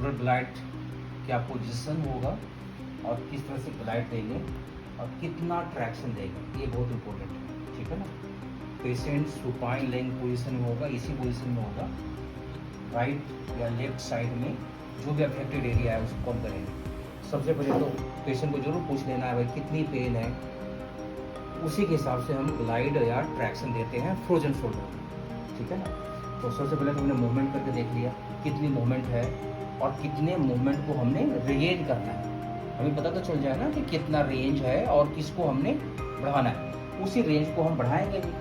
Shoulder glide क्या position होगा और किस तरह से ग्लाइड देंगे और कितना ट्रैक्शन देगा, ये बहुत इंपॉर्टेंट है, ठीक है ना। पेशेंट सुपाइन लेइंग पोजीशन में होगा, इसी पोजीशन में होगा, राइट या लेफ्ट साइड में जो भी अफेक्टेड एरिया है उसको कम करेंगे। सबसे पहले तो पेशेंट को जरूर पूछ लेना है भाई कितनी पेन है, उसी के हिसाब से हम ग्लाइड या ट्रैक्शन देते हैं फ्रोजन शोल्डर, ठीक है ना। तो सबसे पहले तो हमने मूवमेंट करके देख लिया कितनी मूवमेंट है और कितने मूवमेंट को हमने रेंज करना है, हमें पता तो चल जाए ना कि कितना रेंज है और किसको हमने बढ़ाना है, उसी रेंज को हम बढ़ाएंगे भी।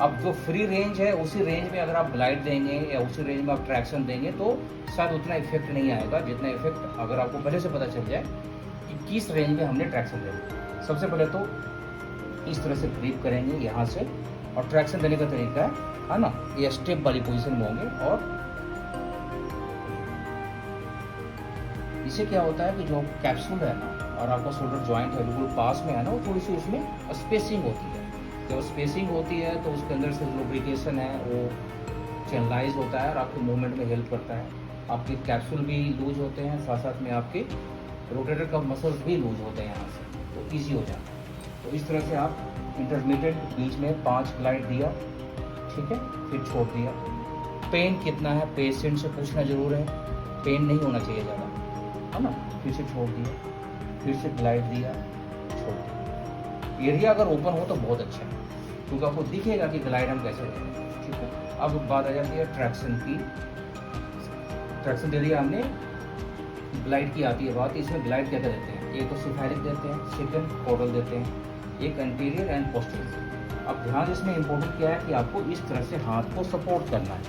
अब जो फ्री रेंज है उसी रेंज में अगर आप ग्लाइड देंगे या उसी रेंज में आप ट्रैक्शन देंगे तो शायद उतना इफेक्ट नहीं आएगा जितना इफेक्ट अगर आपको पहले से पता चल जाए कि किस रेंज में हमने ट्रैक्शन देना। सबसे पहले तो इस तरह से ग्रिप करेंगे यहाँ से, और ट्रैक्शन देने का तरीका है ना, ये स्टेप वाली पोजीशन में होंगे। और इससे क्या होता है कि जो कैप्सूल है ना और आपका शोल्डर जॉइंट है बिल्कुल पास में है ना, वो थोड़ी सी उसमें स्पेसिंग होती है। जब स्पेसिंग होती है तो उसके अंदर से लुब्रिकेशन है वो चैनलाइज होता है और आपके मूवमेंट में हेल्प करता है। आपके कैप्सूल भी लूज होते हैं, साथ साथ में आपके रोटेटर का मसल्स भी लूज होते हैं यहाँ से, तो ईजी हो जाता है। तो इस तरह से आप इंटरमीडिएट बीच में 5 ग्लाइड दिया, ठीक है, फिर छोड़ दिया। पेन कितना है पेशेंट से पूछना जरूर है, पेन नहीं होना चाहिए ज़्यादा, है ना। फिर से छोड़ दिया, फिर से ग्लाइड दिया, छोड़ दिया। एरिया अगर ओपन हो तो बहुत अच्छा है क्योंकि आपको दिखेगा कि ग्लाइड हम कैसे दे रहे हैं, ठीक है। अब बात आ जाती है ट्रैक्शन की। ट्रैक्शन दे दिया हमने, ग्लाइड की आती है बात। इसमें ग्लाइड क्या क्या देते हैं, एक तो सिफेलिक देते हैं, सेकंड कोडल देते हैं, एक एंटीरियर एंड पोस्टीरियर। अब ध्यान इसमें इम्पोर्टेंट क्या है कि आपको इस तरह से हाथ को सपोर्ट करना है,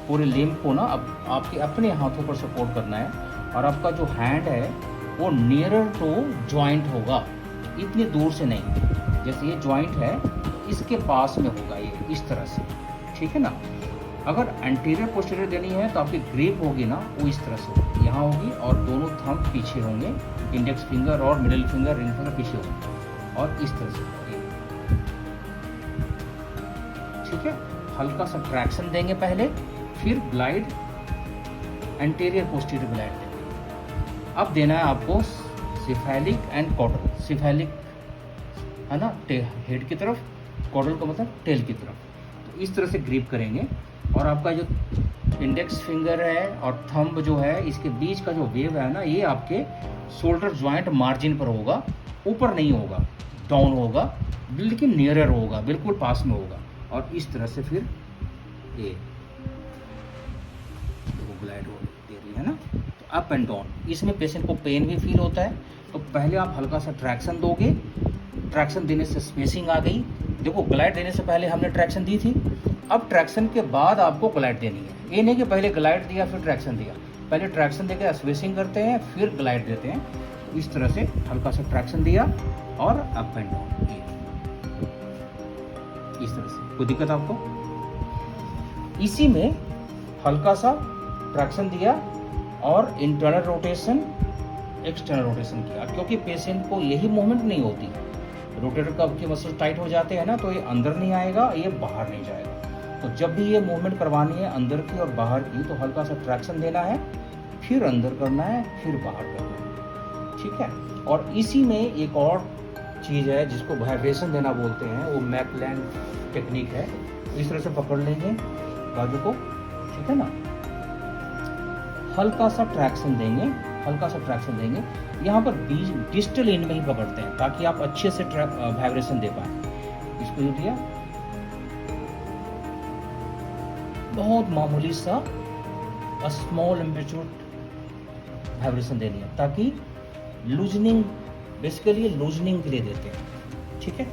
पूरे लिम्ब को ना अब आपके अपने हाथों पर सपोर्ट करना है, और आपका जो हैंड है वो नियरर टू ज्वाइंट होगा, इतनी दूर से नहीं। जैसे ये ज्वाइंट है इसके पास में होगा ये, इस तरह से, ठीक है ना। अगर एंटीरियर पोस्टीरियर देनी है तो आपकी ग्रिप होगी ना वो इस तरह से होगी, यहाँ होगी और दोनों थंब पीछे होंगे, इंडेक्स फिंगर और मिडिल फिंगर, रिंग फिंगर पीछे होंगे और इस तरह से होगी, ठीक है। हल्का सा ट्रैक्शन देंगे पहले, फिर ग्लाइड एंटीरियर पोस्टीरियर ग्लाइड देंगे। अब देना है आपको सिफेलिक एंड कॉडल। सिफेलिक है ना हेड की तरफ, कॉडल का मतलब टेल की तरफ। तो इस तरह से ग्रिप करेंगे और आपका जो इंडेक्स फिंगर है और थंब जो है इसके बीच का जो वेव है ना, ये आपके शोल्डर जॉइंट मार्जिन पर होगा, ऊपर नहीं होगा, डाउन होगा, लेकिन नियरर होगा, बिल्कुल पास में होगा। और इस तरह से फिर ये ग्लाइड दे रही है ना, तो अप एंड डाउन। इसमें पेशेंट को पेन भी फील होता है, तो पहले आप हल्का सा ट्रैक्शन दोगे, ट्रैक्शन देने से स्पेसिंग आ गई। देखो ग्लाइड देने से पहले हमने ट्रैक्शन दी थी, अब ट्रैक्शन के बाद आपको ग्लाइड देनी है। ये नहीं कि पहले ग्लाइड दिया फिर ट्रैक्शन दिया, पहले ट्रैक्शन देकर स्पेसिंग करते हैं फिर ग्लाइड देते हैं। तो इस तरह से हल्का सा ट्रैक्शन दिया और अप एंड डाउन, इस तरह से। कोई दिक्कत आपको? इसी में हल्का सा ट्रैक्शन दिया और इंटरनल रोटेशन एक्सटर्नल रोटेशन किया, क्योंकि पेशेंट को यही मूवमेंट नहीं होती, रोटेटर कफ के मसल टाइट हो जाते हैं ना, तो ये अंदर नहीं आएगा, ये बाहर नहीं जाएगा। तो जब भी ये मूवमेंट करवानी है अंदर की और बाहर की, तो हल्का सा ट्रैक्शन देना है, फिर अंदर करना है, फिर बाहर करना है, ठीक है। और इसी में एक और चीज़ है जिसको वाइब्रेशन देना बोलते हैं, वो मैकलैंड टेक्निक है। इस तरह से पकड़ लेंगे बाजू को, ठीक है ना, हल्का सा ट्रैक्शन देंगे, हल्का सा ट्रैक्शन देंगे। यहाँ पर बीच डिस्टल एंड में ही पकड़ते हैं ताकि आप अच्छे से वाइब्रेशन दे पाए। इसको यूँ दिया, बहुत मामूली सा स्मॉल एम्पलीट्यूड वाइब्रेशन देनी है, ताकि लूजनिंग, बेसिकली लूजनिंग के लिए देते हैं, ठीक है।